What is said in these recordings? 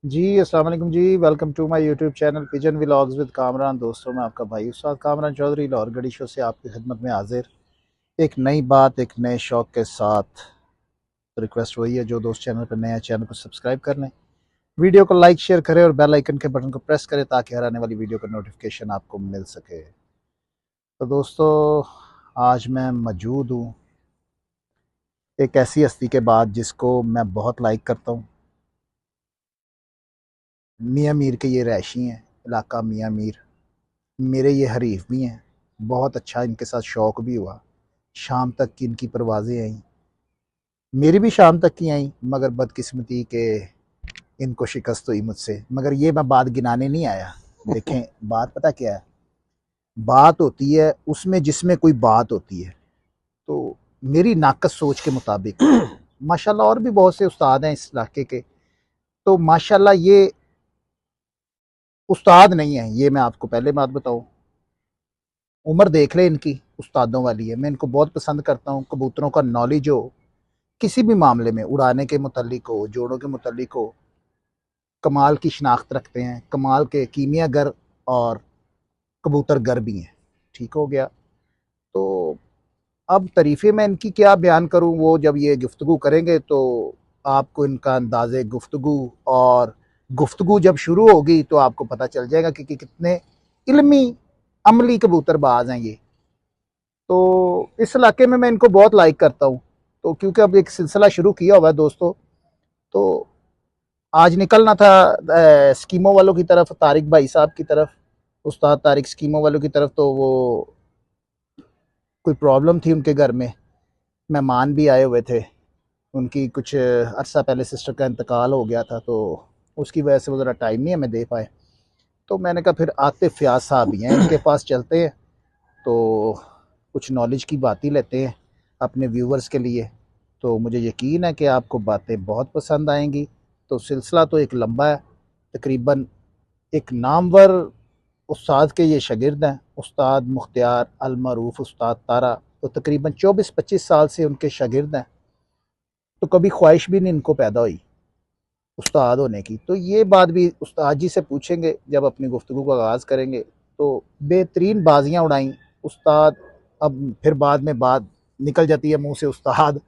जी अस्सलाम वालेकुम जी। Welcome to my YouTube channel pigeon vlogs with Kamran. दोस्तों मैं आपका भाई उस्ताद कामरान चौधरी लाहौर गढ़ी शो से आपकी खिदमत में हाजिर, एक नई बात एक नए शौक के साथ। तो रिक्वेस्ट वही है, जो दोस्त चैनल पर नए हैं चैनल को सब्सक्राइब कर लें, वीडियो को लाइक शेयर करें और बेल आइकन के बटन को प्रेस करें ताकि हर आने वाली वीडियो का नोटिफिकेशन आपको मिल सके। तो दोस्तों आज मैं मौजूद हूँ एक ऐसी हस्ती के बाद जिसको मैं बहुत लाइक करता हूँ। मियाँ मीर के ये रहायशी हैं, इलाका मियाँ मीर। मेरे ये हरीफ भी हैं, बहुत अच्छा इनके साथ शौक भी हुआ। शाम तक की इनकी परवाज़ें आईं, मेरी भी शाम तक की आईं, मगर बदकिस्मती के इनको शिकस्त हुई मुझसे। मगर ये मैं बात गिनाने नहीं आया। देखें बात पता क्या है, बात होती है उसमें जिसमें कोई बात होती है। तो मेरी नाकस सोच के मुताबिक माशाल्लाह और भी बहुत से उस्ताद हैं इस इलाके के, तो माशाल्लाह ये उस्ताद नहीं है। ये मैं आपको पहले बात बताऊं, उम्र देख ले इनकी उस्तादों वाली है। मैं इनको बहुत पसंद करता हूँ। कबूतरों का नॉलेज हो, किसी भी मामले में, उड़ाने के मुतालिक हो, जोड़ों के मुतालिक हो, कमाल की शनाख्त रखते हैं। कमाल के कीमिया गर और कबूतर गर भी हैं। ठीक हो गया। तो अब तारीफ़ें मैं इनकी क्या बयान करूँ, वो जब ये गुफ्तगू करेंगे तो आपको इनका अंदाज़े गुफ्तगू और गुफ्तगू जब शुरू होगी तो आपको पता चल जाएगा कि कितने इल्मी अमली कबूतरबाज हैं ये। तो इस इलाके में मैं इनको बहुत लाइक करता हूँ। तो क्योंकि अब एक सिलसिला शुरू किया हुआ है दोस्तों, तो आज निकलना था स्कीमो वालों की तरफ, तारिक भाई साहब की तरफ, उस्ताद तारिक स्कीमो वालों की तरफ। तो वो कोई प्रॉब्लम थी उनके घर में, मेहमान भी आए हुए थे। उनकी कुछ अरसा पहले सिस्टर का इंतकाल हो गया था, तो उसकी वजह से वो ज़रा टाइम नहीं हमें दे पाए। तो मैंने कहा फिर आतिफ फ़याज़ साहब ही हैं, इनके पास चलते हैं, तो कुछ नॉलेज की बात ही लेते हैं अपने व्यूवर्स के लिए। तो मुझे यकीन है कि आपको बातें बहुत पसंद आएंगी। तो सिलसिला तो एक लंबा है, तकरीबन एक नामवर उस्ताद के ये शागिर्द हैं, उस्ताद मुख्तियार अल मरूफ उस्ताद तारा। तो तकरीबन 24-25 साल से उनके शागिर्द हैं। तो कभी ख्वाहिश भी नहीं इनको पैदा हुई उस्ताद होने की। तो ये बात भी उस्ताद जी से पूछेंगे जब अपनी गुफ्तगू का आगाज़ करेंगे। तो बेहतरीन बाजियाँ उड़ाई उस्ताद। अब फिर बाद में बात निकल जाती है मुंह से उस्ताद।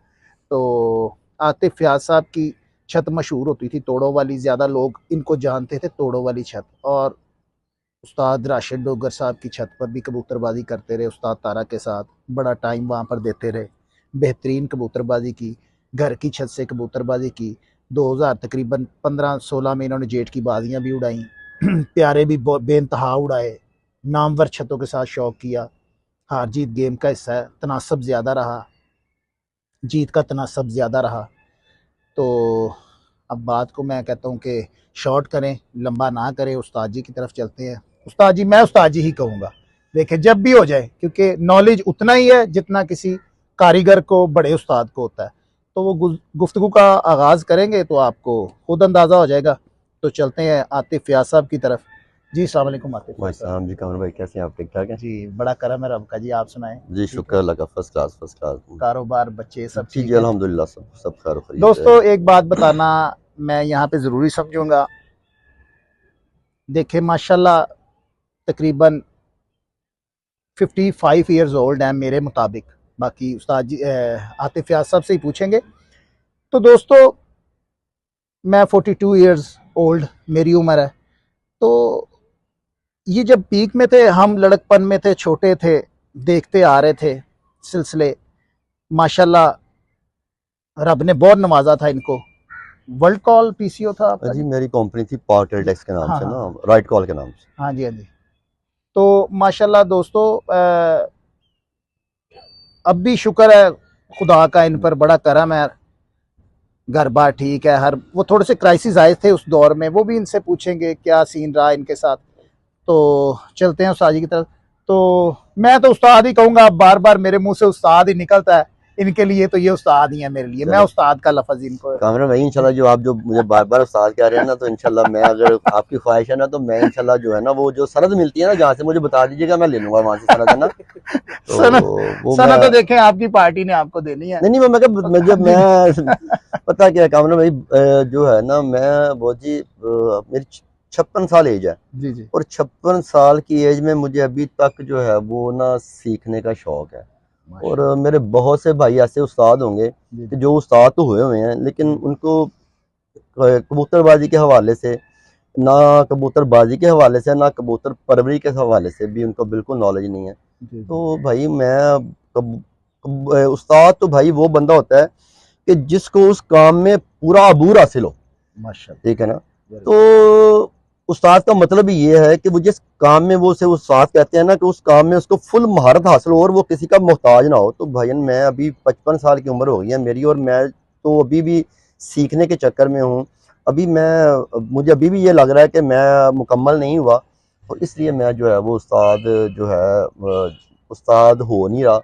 तो आतिफ फ़याज़ साहब की छत मशहूर होती थी तोड़ों वाली, ज़्यादा लोग इनको जानते थे तोड़ों वाली छत। और उस्ताद राशिद डोगर साहब की छत पर भी कबूतरबाजी करते रहे उस्ताद तारा के साथ, बड़ा टाइम वहाँ पर देते रहे। बेहतरीन कबूतरबाजी की, घर की छत से कबूतरबाजी की। 2000 तकरीबन 15-16 में इन्होंने जेट की बाजियाँ भी उड़ाई प्यारे भी बेनतहा उड़ाए। नामवर छतों के साथ शौक किया। हार जीत गेम का हिस्सा है, तनासब ज़्यादा रहा, जीत का तनासब ज़्यादा रहा। तो अब बात को मैं कहता हूँ कि शॉर्ट करें, लंबा ना करें, उस्ताद जी की तरफ चलते हैं। उस्ताद जी, मैं उस्ताद जी ही कहूँगा। देखें जब भी हो जाए, क्योंकि नॉलेज उतना ही है जितना किसी कारीगर को, बड़े उस्ताद को होता है। तो वो गुफ्तगू का आगाज़ करेंगे तो आपको खुद अंदाज़ा हो जाएगा। तो चलते हैं आतिफ फ़याज़ साहब की तरफ। जी अस्सलाम वालेकुम आतिफ भाई साहब। साहब जी, कामर भाई कैसे हैं आप? ठीक ठाक हैं जी बड़ा करम है रब का जी, आप सुनाएं। जी? ठीक शुक्र है, अल्लाह का, फर्स्ट क्लास फर्स्ट क्लास। कारोबार बच्चे सब जी जी, ठीक है। अल्हम्दुलिल्लाह, सब सब खैर खैरियत है। दोस्तों एक बात बताना मैं यहाँ पे ज़रूरी समझूंगा। देखें माशाल्लाह तकरीबन 55 ईयर्स ओल्ड हैं मेरे मुताबिक। बाकी उस्ताद जी आतिफ फ़याज़ साहब से ही पूछेंगे। तो दोस्तों मैं 42 ईयर्स ओल्ड मेरी उम्र है। तो ये जब पीक में थे, हम लड़कपन में थे, छोटे थे, देखते आ रहे थे सिलसिले। माशाल्लाह रब ने बहुत नवाजा था इनको। वर्ल्ड कॉल पीसीओ था आपका जी जी? मेरी कंपनी थी पार्क टेल्टेक्स के नाम हाँ से हाँ ना, हाँ। राइट कॉल के नाम से। हाँ जी हाँ जी। तो माशाल्लाह दोस्तों अब भी शुक्र है खुदा का, इन पर बड़ा करम है। घर बार ठीक है। हर वो थोड़े से क्राइसिस आए थे उस दौर में, वो भी इनसे पूछेंगे क्या सीन रहा इनके साथ। तो चलते हैं उस्ताद जी की तरफ। तो मैं तो उस्ताद ही कहूँगा, अब बार बार मेरे मुंह से उस्ताद ही निकलता है। इनके लिए तो ये उस्ताद ही है मेरे लिए, मैं उस्ताद का लफ्ज इनको। कामरान भाई इंशाल्लाह जो आप जो मुझे बार बार उस्ताद कह रहे हैं ना, तो इंशाल्लाह मैं, अगर आपकी ख्वाहिश है ना, तो मैं इंशाल्लाह जो है ना, वो जो सनद मिलती है ना जहाँ से, मुझे बता दीजिएगा, मैं ले लूंगा वहां से सनद, है ना। तो सनद वो मैं, सनद तो देखें आपकी पार्टी ने आपको देनी है। नहीं नहीं, मैं जब मैं पता क्या है कामरान भाई, जो है ना, मैं बहुत जी मेरी 56 साल एज है, जी जी और 56 साल की एज में मुझे अभी तक जो है वो ना सीखने का शौक है। और मेरे बहुत से भाई ऐसे उस्ताद होंगे जी कि जो उस्ताद तो हुए हुए हैं, लेकिन उनको कबूतरबाजी के हवाले से, ना कबूतरबाजी के हवाले से, ना कबूतर परवरी के हवाले से भी उनको बिल्कुल नॉलेज नहीं है। जी जी तो भाई मैं उस्ताद तो भाई वो बंदा होता है कि जिसको उस काम में पूरा अबूर हासिल हो, माशाल्लाह। ठीक है ना। तो उस्ताद का मतलब ये है कि वो जिस काम में, वो उसे उस्ताद कहते हैं ना, कि उस काम में उसको फुल महारत हासिल हो और वो किसी का मोहताज ना हो। तो भाईजान मैं अभी 55 साल की उम्र हो गई है मेरी, और मैं तो अभी भी सीखने के चक्कर में हूँ। अभी मैं, मुझे अभी भी ये लग रहा है कि मैं मुकम्मल नहीं हुआ, और इसलिए मैं जो है वो उस्ताद जो है उस्ताद हो नहीं रहा।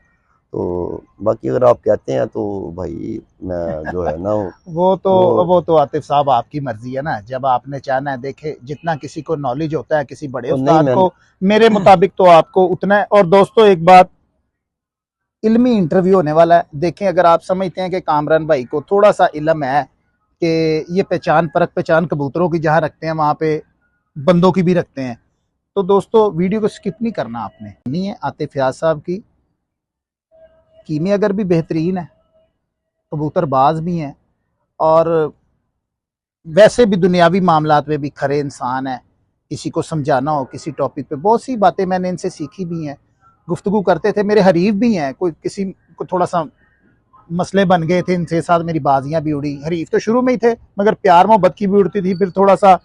तो बाकी अगर आप कहते हैं तो भाई मैं जो है ना वो वो तो आतिफ साहब आपकी मर्जी है ना, जब आपने चाहना है। देखे जितना किसी को नॉलेज होता है किसी बड़े और नहीं उस्ताद मैंने को, मेरे मुताबिक तो आपको उतना है। और दोस्तों एक बात, इल्मी इंटरव्यू होने वाला है। देखें अगर आप समझते हैं कि कामरान भाई को थोड़ा सा इल्म है कि ये पहचान परख पहचान कबूतरों की जहाँ रखते हैं वहाँ पे बंदों की भी रखते हैं, तो दोस्तों वीडियो को स्किप नहीं करना आपने। नहीं है आतिफ फयाज साहब की कीमिया अगर भी बेहतरीन है, कबूतरबाज भी हैं, और वैसे भी दुनियावी मामलात में भी खरे इंसान है। किसी को समझाना हो किसी टॉपिक पे, बहुत सी बातें मैंने इनसे सीखी भी हैं। गुफ्तगू करते थे, मेरे हरीफ भी हैं। कोई किसी को थोड़ा सा मसले बन गए थे इनसे साथ, मेरी बाजियां भी उड़ी। हरीफ तो शुरू में ही थे, मगर प्यार मोहब्बत की भी उड़ती थी। फिर थोड़ा सा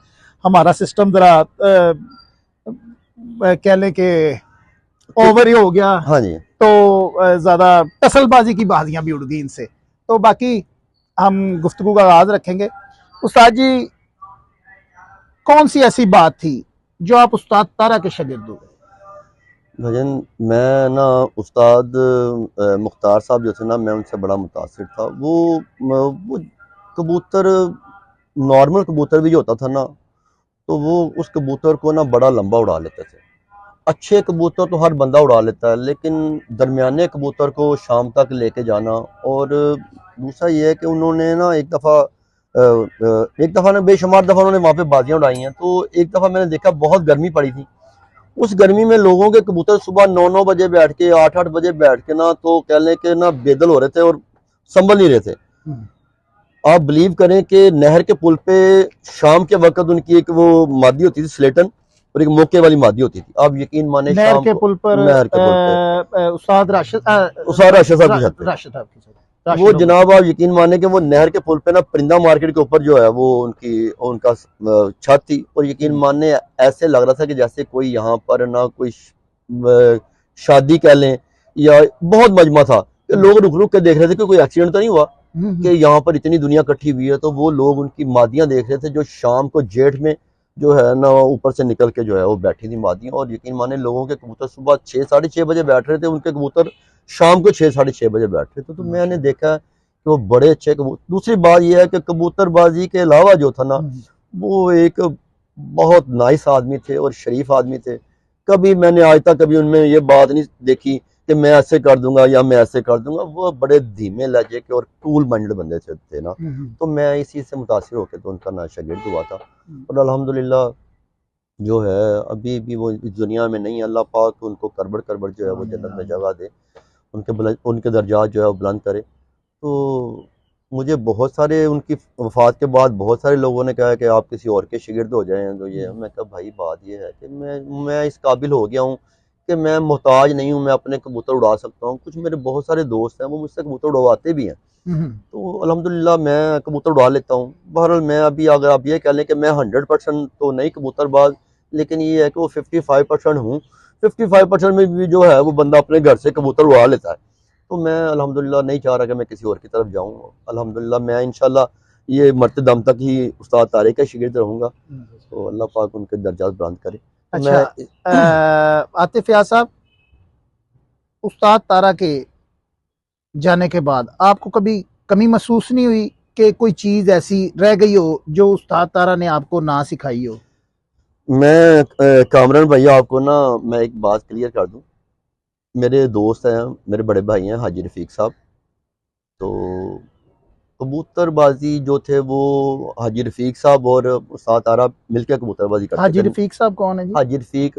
हमारा सिस्टम जरा कह लें कि ओवर ही हो गया, हाँ जी। तो ज्यादा टसलबाजी की बाजियां भी उड़ गई इनसे। तो बाकी हम गुफ्तगू का आगाज रखेंगे। उस्ताद जी, कौन सी ऐसी बात थी जो आप उस्ताद तारा के शागिर्द हो? भजन, मैं ना उस्ताद मुख्तार साहब जो थे ना, मैं उनसे बड़ा मुतासिर था। वो कबूतर, नॉर्मल कबूतर भी जो होता था ना, तो वो उस कबूतर को ना बड़ा लंबा उड़ा लेते थे। अच्छे कबूतर तो हर बंदा उड़ा लेता है, लेकिन दरमियाने कबूतर को शाम तक लेके जाना। और दूसरा ये है कि उन्होंने ना एक दफ़ा ना, बेशुमार दफ़ा उन्होंने वहाँ पे बाजियाँ उड़ाई हैं। तो एक दफ़ा मैंने देखा, बहुत गर्मी पड़ी थी। उस गर्मी में लोगों के कबूतर सुबह 9-9 बजे बैठ के, 8-8 बजे बैठ के ना, तो कह लें कि ना बेदल हो रहे थे और संभल नहीं रहे थे। आप बिलीव करें कि नहर के पुल पे शाम के वक्त उनकी एक वो मादी होती थी स्लेटन, और एक मोके वाली मादी होती थी। आप यकीन माने, नहर शाम के को पुल पर नहर के पुल पे उस्ताद राशिद उसार राशिद साहब की छत पे, राशिद साहब की वो राशिद जनाब आप यकीन माने कि वो नहर के पुल पे ना, परिंदा मार्केट के ऊपर जो है वो उनका छत थी। और यकीन माने ऐसे लग रहा था कि जैसे कोई यहाँ पर ना कोई शादी कह लें, या बहुत मजमा था कि लोग रुक रुक के देख रहे थे कि कोई एक्सीडेंट तो नहीं हुआ, कि यहाँ पर इतनी दुनिया इकट्ठी हुई है। तो वो लोग उनकी मादियां देख रहे थे, जो शाम को जेठ में जो है ना ऊपर से निकल के जो है वो बैठी थी मादियां। और यकीन माने लोगों के कबूतर सुबह 6-6:30 बजे बैठ रहे थे, उनके कबूतर शाम को 6-6:30 बजे बैठ रहे थे। तो मैंने देखा कि वो बड़े अच्छे कबूतर। दूसरी बात यह है कि कबूतरबाजी के अलावा जो था ना, वो एक बहुत नाइस आदमी थे और शरीफ आदमी थे। कभी मैंने आज तक कभी उनमें ये बात नहीं देखी कि मैं ऐसे कर दूंगा या मैं ऐसे कर दूंगा। वो बड़े धीमे लहजे के और कूल माइंडेड बंदे थे ना। तो मैं इस चीज़ से मुतासिर होकर तो उनका ना शागिर्द हुआ था। और अल्हम्दुलिल्लाह जो है अभी भी वो इस दुनिया में नहीं है। अल्लाह पाक उनको करबड़ करबड़ जो है वो जन्नत में जगह दे, उनके दर्जात जो है वो बुलंद करे। तो मुझे बहुत सारे, उनकी वफ़ात के बाद बहुत सारे लोगों ने कहा है कि आप किसी और के शागिर्द हो जाएँ। तो ये मैं कहा भाई बात ये है कि मैं इस काबिल हो गया हूँ कि मैं मोहताज नहीं हूँ, मैं अपने कबूतर उड़ा सकता हूँ। कुछ मेरे बहुत सारे दोस्त हैं, वो मुझसे कबूतर उड़वाते भी हैं। तो अल्हम्दुलिल्लाह मैं कबूतर उड़ा लेता हूँ। बहरहाल मैं अभी, अगर आप ये कह लें कि मैं 100% तो नहीं कबूतरबाज, लेकिन ये है कि वो 55% हूँ। 55% में भी जो है वो बंदा अपने घर से कबूतर उड़ा लेता है। तो मैं अल्हम्दुलिल्लाह नहीं चाह रहा कि मैं किसी और की तरफ जाऊँ। अल्हम्दुलिल्लाह मैं इंशाल्लाह ये मरते दम तक ही उस्ताद तारे का शागिर्द रहूँगा। तो अल्लाह पाक उनके दर्जात बुलंद करे। तो अच्छा, आतिफ फयाज साहब, उस्ताद तारा के जाने के बाद आपको कभी कमी महसूस नहीं हुई कि कोई चीज़ ऐसी रह गई हो जो उस्ताद तारा ने आपको ना सिखाई हो? मैं कामरान भैया आपको ना मैं एक बात क्लियर कर दूं। मेरे दोस्त हैं, मेरे बड़े भाई हैं हाजी रफीक साहब। तो कबूतरबाजी जो थे वो हाजी रफीक साहब और उस्ताद तारा मिलकर कबूतरबाजी करते हाजी थे। रफीक साहब कौन है जी? हाजी रफीक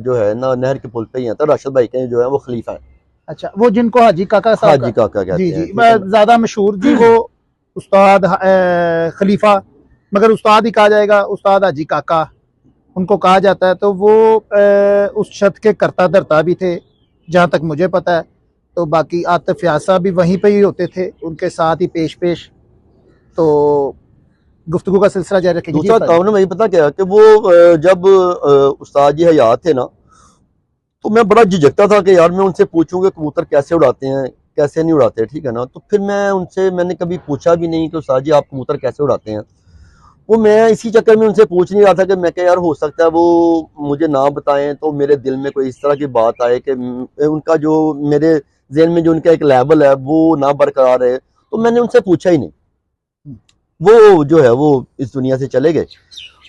जो है ना नहर के पुल पे ही हैं, तो राशिद भाई के जो है वो खलीफा हैं। अच्छा, वो जिनको हाजी काका साहब हाजी का। काका जी कहते हैं, जी, ठीक है ज्यादा मशहूर जी वो उस्ताद खलीफा, मगर उस्ताद ही कहा जाएगा, उस्ताद हाजी काका उनको कहा जाता है। तो वो उस छत के करता धरता भी थे जहाँ तक मुझे पता है। तो बाकी आतिफ यासा भी वहीं पे ही होते थे, उनके साथ ही पेश पेश। तो गुफ्तगू का सिलसिला जारी रखेंगे जी दूसरा उस्ताद काम जी। ना भाई पता क्या है कि वो जब उस्ताद जी हयात थे ना, तो मैं बड़ा झिझकता था कि यार मैं उनसे पूछूं कि कबूतर कैसे उड़ाते हैं, कैसे नहीं उड़ाते, ठीक है ना। तो फिर मैंने कभी पूछा भी नहीं कि उस्ताद जी आप कबूतर कैसे उड़ाते हैं। वो मैं इसी चक्कर में उनसे पूछ नहीं रहा था कि मैं क्या यार हो सकता है वो मुझे ना बताएं तो मेरे दिल में कोई इस तरह की बात आए कि उनका जो मेरे जहन में जो उनका एक लेवल है वो ना बरकरार है। तो मैंने उनसे पूछा ही नहीं। वो जो है वो इस दुनिया से चले गए।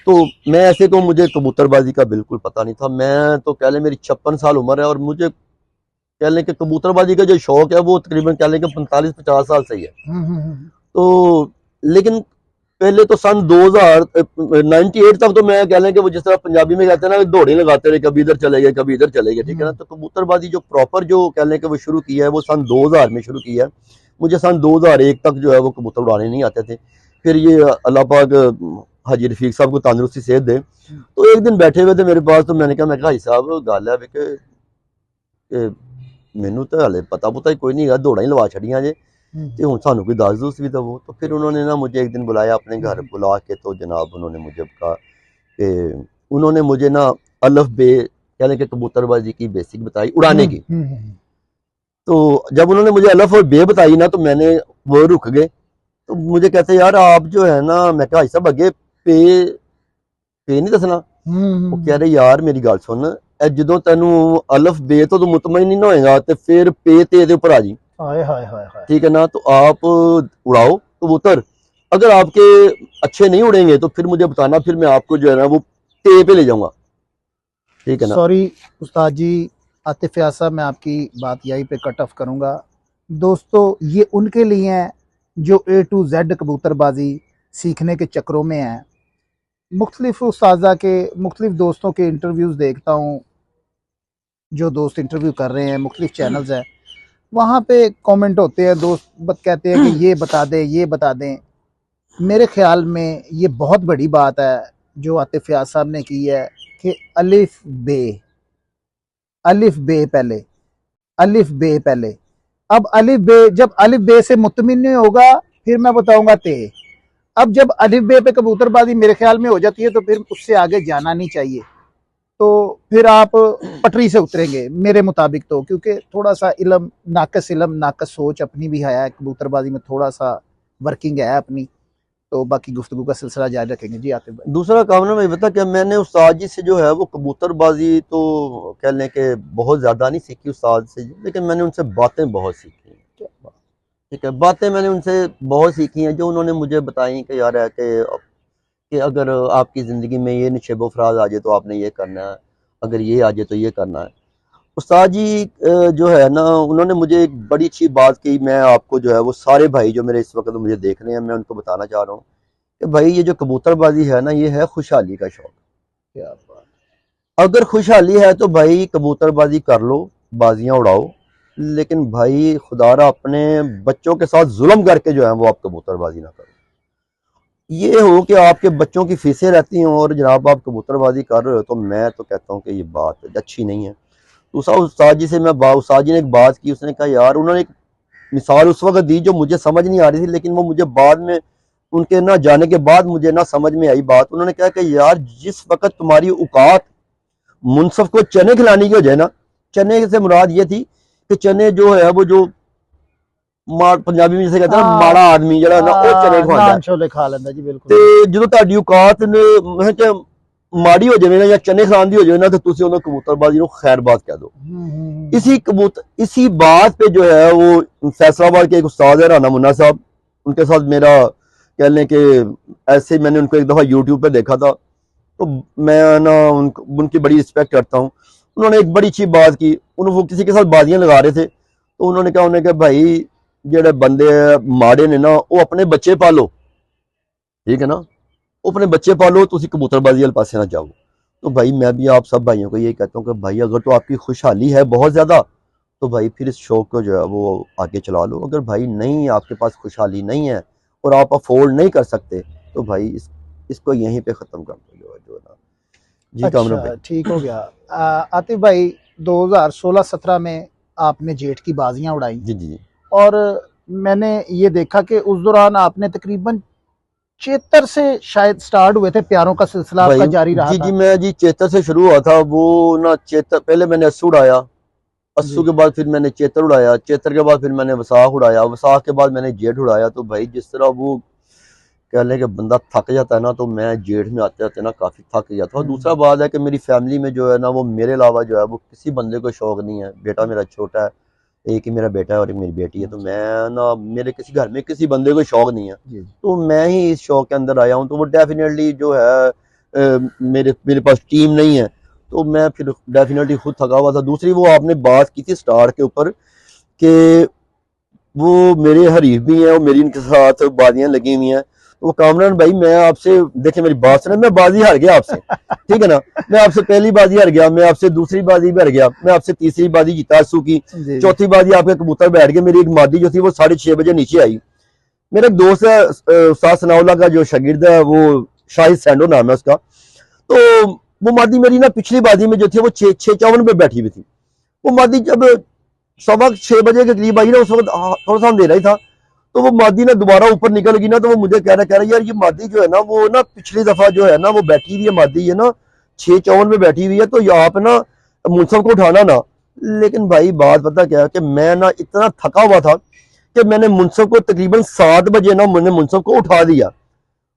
तो मैं ऐसे को मुझे कबूतरबाजी का बिल्कुल पता नहीं था। मैं तो कह लें मेरी 56 साल उम्र है और मुझे कह लें कि कबूतरबाजी का जो शौक है वो तकरीबन कह लें कि 45-50 साल से ही है। तो लेकिन पहले तो सन 2098 तक तो मैं कह लें कि वो जिस तरह पंजाबी में कहते हैं ना दौड़े लगाते रहे, कभी इधर चले गए कभी इधर चले गए, ठीक है ना। तो कबूतरबाजी जो प्रॉपर जो कह लें कि वो शुरू किया है वो सन 2000 में शुरू किया है। मुझे सन 2001 तक जो है वो कबूतर उड़ाने नहीं आते थे। फिर ये अल्लाह पाक हाजी रफीक साहब को तंदुरुस्ती सेहत दे। तो एक दिन बैठे हुए थे मेरे पास, तो मैंने कहा मैं भाई साहब गल है कि मैनू तो हाले पता पुता ही कोई नहीं है, दौड़ा ही लवा छड़ियां जे ਤੇ ਹੁਣ ਸਾਨੂੰ कोई दस दूस भी दवो। तो फिर उन्होंने ना मुझे एक दिन बुलाया अपने घर बुला के, तो जनाब उन्होंने मुझे कहा कि उन्होंने मुझे ना अल्फ बे यानी कि कबूतरबाजी की बेसिक बताई उड़ाने की। तो जब उन्होंने मुझे अल्फ और बे बताई ना तो मैंने वो रुक गए। तो मुझे कहते यार आप जो है ना, मैं कहा भाई साहब अगे पे पे नहीं दसना। वो कह रहे यार मेरी गल सुन, जो तेन अल्फ बे तो तू मुतमईन नहीं ना होएगा तो फिर पे ते उपर आ जी, हाय हाय हाय हाय। ठीक है ना। तो आप उड़ाओ कबूतर, अगर आपके अच्छे नहीं उड़ेंगे तो फिर मुझे बताना, फिर मैं आपको जो है ना वो टे पे ले जाऊंगा, ठीक है ना। सॉरी उस्ताद जी, आतिफ यासा, मैं आपकी बात यहीं पे कट ऑफ करूंगा। दोस्तों ये उनके लिए हैं जो A to Z कबूतरबाजी सीखने के चक्रों में हैं। मुख्तलिफ उस्ताजा के मुख्तलिफ दोस्तों के इंटरव्यूज़ देखता हूँ, जो दोस्त इंटरव्यू कर रहे हैं, मुख्तलिफ चैनल्स हैं, वहाँ पे कमेंट होते हैं, दोस्त कहते हैं कि ये बता दें ये बता दें। मेरे ख्याल में ये बहुत बड़ी बात है जो आतिफ यास साहब ने की है कि अलिफ बे, अलिफ बे पहले, अलिफ बे पहले। अब अलिफ बे, जब अलिफ बे से मुतमिन नहीं होगा फिर मैं बताऊंगा ते। अब जब अलिफ बे पे कबूतरबाजी मेरे ख्याल में हो जाती है तो फिर उससे आगे जाना नहीं चाहिए। तो फिर आप पटरी से उतरेंगे मेरे मुताबिक, तो क्योंकि थोड़ा सा इलम नाकस सोच अपनी भी है, कबूतरबाजी में थोड़ा सा वर्किंग है अपनी। तो बाकी गुफ्तगू का सिलसिला जारी रखेंगे जी आतिफ भाई। दूसरा काम ना मैं बता क्या, मैंने उस्ताद जी से जो है वो कबूतरबाजी तो कह लें कि बहुत ज़्यादा नहीं सीखी उस्ताद से, लेकिन मैंने उनसे बातें बहुत सीखी हैं, ठीक है। बातें मैंने उनसे बहुत सीखी हैं जो उन्होंने मुझे बताई कि यार है कि अगर आपकी ज़िंदगी में ये नशेबो फराज आ जाए तो आपने ये करना है, अगर ये आ जाए तो ये करना है। उस्ताद जी जो है ना उन्होंने मुझे एक बड़ी अच्छी बात की, मैं आपको जो है वो सारे भाई जो मेरे इस वक्त मुझे देख रहे हैं मैं उनको बताना चाह रहा हूँ कि भाई ये जो कबूतरबाजी है ना ये है खुशहाली का शौक। क्या बात। अगर खुशहाली है तो भाई कबूतरबाजी कर लो, बाजियां उड़ाओ, लेकिन भाई खुदारा अपने बच्चों के साथ जुल्म करके जो है वो आप कबूतरबाजी ना करो। ये हो कि आपके बच्चों की फीसें रहती हैं और जनाब आप कबूतरबाजी कर रहे हो, तो मैं तो कहता हूँ कि ये बात अच्छी नहीं है। दूसरा उस्ताद जी से उस्ताद जी ने एक बात की, उसने कहा यार, उन्होंने एक मिसाल उस वक्त दी जो मुझे समझ नहीं आ रही थी, लेकिन वो मुझे बाद में उनके ना जाने के बाद मुझे ना समझ में आई बात। उन्होंने कहा कि यार जिस वक्त तुम्हारी औकात मुनसफ को चने खिलाने की हो जाए ना, चने से मुराद ये थी कि चने जो है वो जो पंजाबी में जैसे कहते हैं ना माड़ा आदमी जरा ना वो चने खवांदा नान छोले खा लेंदा जी, बिल्कुल। ਤੇ ਜਦੋਂ ਤੁਹਾਡੀ ਔਕਾਤ ਨੇ ਮੈਂ ਕਿ माड़ी हो जाए ना या चने खान दी हो जाए ना तो तुसी उन्होंने कबूतरबाजी को खैरबाज कह दो। इसी बात पे जो है वो फैसलाबाद के एक उस्ताद है राना मुन्ना साहब, उनके साथ मेरा कह लें कि ऐसे मैंने उनको एक दफ़ा यूट्यूब पे देखा था, तो मैं ना उनकी बड़ी रिस्पेक्ट करता हूँ। उन्होंने एक बड़ी अच्छी बात की, उन्होंने वो किसी के साथ बाजियां लगा रहे थे, तो उन्होंने कहा भाई जेडे बंदे माड़े ने ना वो अपने बच्चे पालो, ठीक है ना, वो अपने बच्चे पालो, तुम कबूतरबाजी वाले पासे ना जाओ। तो भाई मैं भी आप सब भाइयों को ये कहता हूँ कि भाई अगर तो आपकी खुशहाली है बहुत ज़्यादा तो भाई फिर इस शौक को जो है वो आगे चला लो। अगर भाई नहीं, आपके पास खुशहाली नहीं है और आप अफोर्ड नहीं कर सकते तो भाई इसको यहीं पे ख़त्म कर दो जो है ना। जी कामरान अच्छा भाई। ठीक हो गया। आतिफ भाई 2016-17 में आपने जेठ की बाजियां उड़ाई जी जी जी और मैंने ये देखा कि उस दौरान आपने तकरीबन चेतर से शायद स्टार्ट हुए थे, प्यारों का सिलसिला आपका भाई। जारी रहा जी जी था। मैं जी चेतर से शुरू हुआ था वो ना। चेतर पहले मैंने अस्सू उड़ाया, अस्सू जी के बाद फिर मैंने चेतर उड़ाया, चेतर के बाद फिर मैंने वसाख उड़ाया, वसाख के बाद मैंने जेठ उड़ाया। तो भाई जिस तरह वो कह लें कि बंदा थक जाता है ना, तो मैं जेठ में आते आते ना काफ़ी थक गया था। और दूसरा बात है कि मेरी फैमिली में जो है ना वो मेरे अलावा जो है वो किसी बंदे को शौक नहीं है। बेटा मेरा छोटा है, एक ही मेरा बेटा है और एक मेरी बेटी है, तो मैं ना मेरे किसी घर में किसी बंदे को शौक नहीं है, जी तो मैं ही इस शौक के अंदर आया हूँ। तो वो डेफिनेटली जो है मेरे मेरे पास टीम नहीं है, तो मैं फिर डेफिनेटली खुद थका हुआ था। दूसरी वो आपने बात की थी स्टार्ट के ऊपर कि वो मेरे हरीफ भी हैं और मेरी इनके साथ बाजियां लगी हुई हैं। तो वो कामरान भाई मैं आपसे देखिए मेरी बात सुने, मैं बाजी हार गया आपसे, ठीक है ना। मैं आपसे पहली बाजी हार गया, मैं आपसे दूसरी बाजी भी हार गया, मैं आपसे तीसरी बाजी जीता अस्सू की, जी जी। चौथी बाजी आपके कबूतर बैठ गए। मेरी एक मादी जो थी वो 6:30 बजे नीचे आई। मेरा एक दोस्त है उस्ताद सनाउल्लाह का जो शागिर्द है, वो शाहिद सैंडो नाम है उसका, तो वो मादी मेरी ना पिछली बाजी में जो थी वो 6:54 पे बैठी हुई थी। वो मादी जब 6:15 के करीब आई ना, उस वक्त थोड़ा सा अंधेरा ही था, तो वो मादी ना दोबारा ऊपर निकल गई ना, तो वो मुझे कह रहा यार ये मादी जो है ना वो ना पिछली दफा जो है ना वो बैठी हुई है, मादी है ना 6:54 में बैठी हुई है, तो यहाँ पे ना मुनसब को उठाना ना। लेकिन भाई बात पता क्या है कि मैं ना इतना थका हुआ था कि मैंने मुनसब को तकरीबन 7 बजे ना मैंने मुनसब को उठा दिया।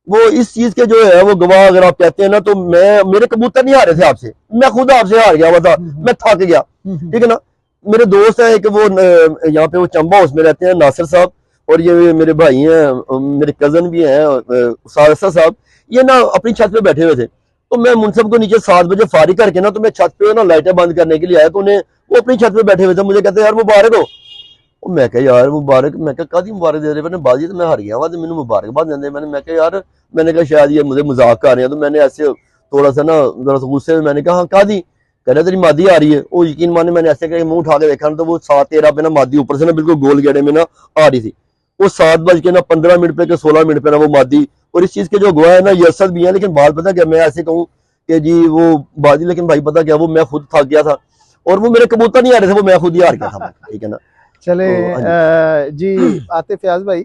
वो इस चीज के जो है वो गवाह अगर आप कहते हैं ना, तो मैं मेरे कबूतर नहीं आ रहे थे आपसे, मैं खुद आपसे हार गया हुआ था, मैं थक गया, ठीक है ना। मेरे दोस्त हैं एक वो यहाँ पे वो चंबा हाउस में रहते हैं, नासिर साहब, और ये मेरे भाई हैं, मेरे कजन भी हैं सारसा साहब, ये ना अपनी छत पे बैठे हुए थे। तो मैं मुनसब को नीचे 7 बजे फारिग करके ना, तो मैं छत पे ना लाइटें बंद करने के लिए आया, तो उन्हें वो अपनी छत पे बैठे हुए थे, मुझे कहते यार मुबारक हो। मैं कहा यार मुबारक, मैं कहा कादी मुबारक दे रहे, मैंने बाजी तो मैं हार गया वहां, तो मैंने मुबारकबाद देंगे। मैं कहा यार, मैंने कहा शायद ये मुझे मजाक कर रहे हैं, तो मैंने ऐसे थोड़ा सा ना गुस्से में मैंने कहा हाँ कादी, कह रहे तेरी मादी आ रही है। वो यकीन माने मैंने ऐसे करके मुंह उठा के देखा ना, तो वो 7:13 पे ना मादी ऊपर से ना बिल्कुल गोल गेड़े में ना आ रही थी। वो 7:15 पे के 16 मिनट पे ना वो मादी, और इस चीज के जो गवाह है ना यशद भी है। लेकिन बात पता क्या, मैं ऐसे कहूँ कि जी वो बाजी, लेकिन भाई पता क्या, वो मैं खुद थक गया था और वो मेरे कबूतर नहीं आ रहे थे, वो मैं खुद ही हार गया था, ठीक है ना। चले तो हाँ जी। जी आतिफ फयाज भाई,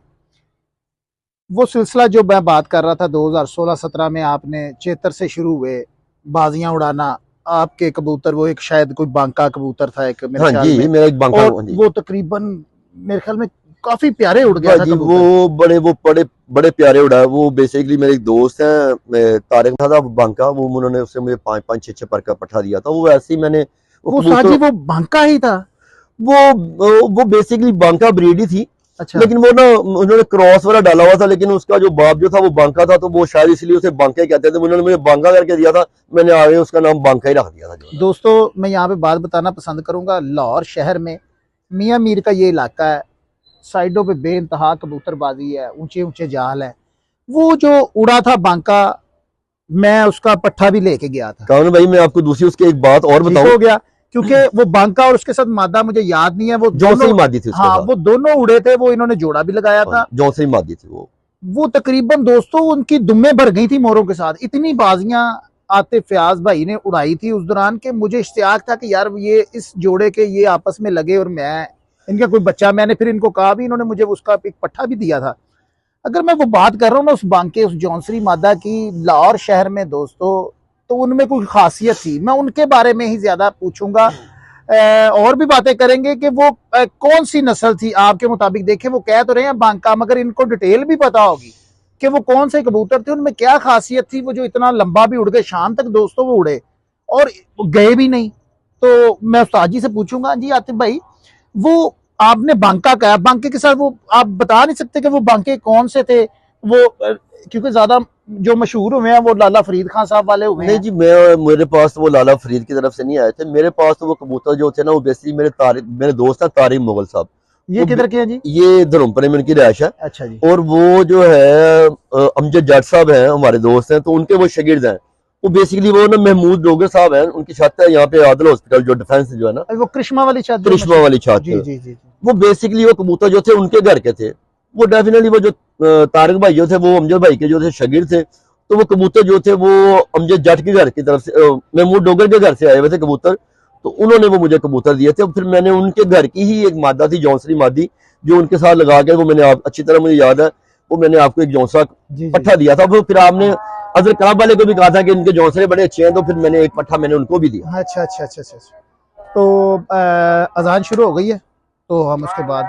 वो सिलसिला जो मैं बात कर रहा था 2016-17 में आपने चेतर से शुरू हुए बाजियां उड़ाना, आपके कबूतर वो एक शायद कोई बांका कबूतर था एक मेरे हाँ ख्याल जी में, मेरा एक बांका, और हाँ जी। वो तकरीबन मेरे ख्याल में काफी प्यारे उड़ गया था जी कबूतर। वो बड़े बड़े प्यारे उड़ा है। वो बेसिकली मेरे एक दोस्त हैं तारिक था बांका, वो उन्होंने उससे मुझे 5-5 6 पर का पठा दिया था। वो ऐसे ही मैंने वो वो कबूतर, साजी वो बांका ही था। वो बेसिकली बांका ब्रीड ही थी, अच्छा। लेकिन वो ना उन्होंने क्रॉस वाला डाला हुआ था, लेकिन उसका जो बाप जो था वो बांका था, तो वो शायद इसलिए उसे बांका ही कहते थे। उन्होंने मुझे बांका करके दिया था, मैंने आगे उसका नाम बांका ही रख दिया था जो। दोस्तों मैं यहाँ पे बात बताना पसंद करूंगा, लाहौर शहर में मियाँ मीर का ये इलाका है, साइडों पे बेइंतहा कबूतरबाजी है, ऊंचे ऊंचे जाल है। वो जो उड़ा था बांका, मैं उसका पट्ठा भी लेके गया था। कामन भाई मैं आपको दूसरी उसकी एक बात और ठीक बताऊं, हो गया, क्योंकि वो बांका और उसके साथ मादा मुझे याद नहीं है, वो जौनसे दोनों, ही मादी थी उसके हाँ साथ। वो दोनों उड़े थे, वो इन्होंने जोड़ा भी लगाया हाँ था। जौनसे ही मादी थी वो। वो तकरीबन दोस्तों उनकी दुम्में भर गई थी मोरों के साथ, इतनी बाजियां आतिफ फयाज भाई ने उड़ाई थी उस दौरान के मुझे इश्तियाक था कि यार ये इस जोड़े के ये आपस में लगे और मैं इनका कोई बच्चा, मैंने फिर इनको कहा भी, इन्होंने मुझे उसका एक पट्ठा भी दिया था। अगर मैं वो बात कर रहा हूँ ना उस बांके उस जौनसरी मादा की लाहौर शहर में दोस्तों, तो उनमें कोई खासियत थी, मैं उनके बारे में ही ज्यादा पूछूंगा। और भी बातें करेंगे कि वो कौन सी नस्ल थी आपके मुताबिक। देखें वो कह तो रहे हैं बांका, मगर इनको डिटेल भी पता होगी कि वो कौन से कबूतर थे, उनमें क्या खासियत थी वो जो इतना लंबा भी उड़ गए, शाम तक दोस्तों वो उड़े और गए भी नहीं। तो मैं उस्ताद जी से पूछूंगा, जी आतिफ भाई, वो आपने बांका कहा, बांके के साथ वो आप बता नहीं सकते कि वो बांके कौन से थे वो, क्योंकि ज्यादा जो मशहूर हुए हैं वो लाला फरीद खान साहब वाले हुए नहीं हैं। जी, मेरे पास तो वो लाला फरीद की तरफ से नहीं आए थे। मेरे पास तो वो कबूतर जो थे ना, वो बेसिकली मेरे दोस्त हैं तारिक मुगल साहब। ये किधर के हैं जी? ये धर्मपुरे में उनकी रिहायश है। अच्छा जी। और वो जो है अमजद जट साहब हैं, हमारे दोस्त हैं, तो उनके वो शागिर्द हैं। वो बेसिकली वो ना महमूद डोगर साहब हैं, उनकी छत है यहाँ पे आदिल हॉस्पिटल जो डिफेंस जो है ना, वो कृष्णा वाली छत, करिश्मा वाली छत। जी जी जी। वो बेसिकली वो कबूतर जो थे उनके घर के थे। वो डेफिनेटली वो जो तारिक भाई जो थे वो अमजद भाई के जो थे शागिर्द थे। तो वो कबूतर जो थे वो अमजद जट के घर की तरफ से, महमूद डोगर के घर से आए हुए थे कबूतर। तो उन्होंने वो मुझे कबूतर दिए थे। फिर मैंने उनके घर की ही एक मादा थी, जौनसरी मादी, जो उनके साथ लगा के, वो मैंने आप अच्छी तरह मुझे याद है, वो मैंने आपको एक जौनसा पट्ठा दिया था। वो फिर आपने अजर कलाब वाले को भी कहा था कि इनके जौनसरे बड़े अच्छे हैं, तो फिर मैंने एक पट्ठा मैंने उनको भी दिया। अच्छा अच्छा अच्छा अच्छा। तो अजान शुरू हो गई है, तो हम उसके बाद